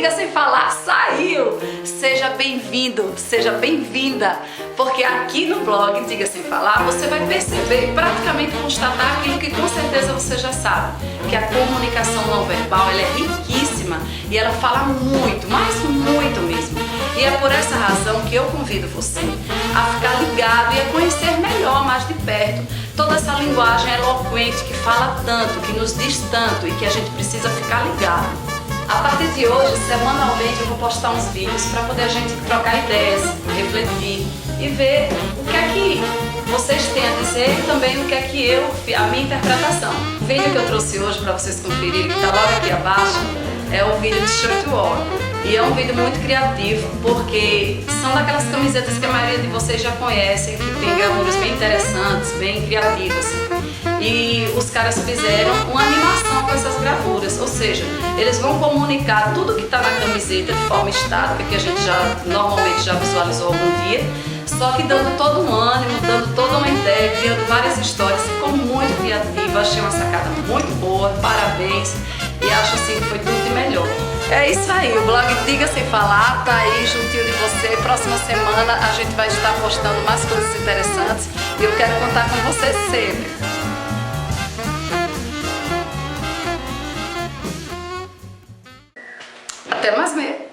Diga Sem Falar saiu! Seja bem-vindo, seja bem-vinda, porque aqui no blog Diga Sem Falar você vai perceber e praticamente constatar aquilo que com certeza você já sabe, que a comunicação não verbal ela é riquíssima e ela fala muito, mas muito mesmo. E é por essa razão que eu convido você a ficar ligado e a conhecer melhor, mais de perto, toda essa linguagem eloquente que fala tanto, que nos diz tanto e que a gente precisa ficar ligado. A partir de hoje, semanalmente, eu vou postar uns vídeos para poder a gente trocar ideias, refletir e ver o que é que vocês têm a dizer e também o que é que a minha interpretação. O vídeo que eu trouxe hoje para vocês conferirem, que está logo aqui abaixo, é o vídeo de Shirt War. E é um vídeo muito criativo porque são daquelas camisetas que a maioria de vocês já conhecem, que tem gravuras bem interessantes, bem criativas. E os caras fizeram uma animação com essas gravuras, ou seja, eles vão comunicar tudo que está na camiseta de forma estática, que a gente normalmente já visualizou algum dia, só que dando todo um ânimo, dando toda uma ideia, criando várias histórias. Ficou muito criativo, achei uma sacada muito boa, parabéns, e acho assim que foi tudo de melhor. É isso aí, o blog Diga Sem Falar tá aí juntinho de você. Próxima semana a gente vai estar postando mais coisas interessantes e eu quero contar com você sempre. Até mais mesmo.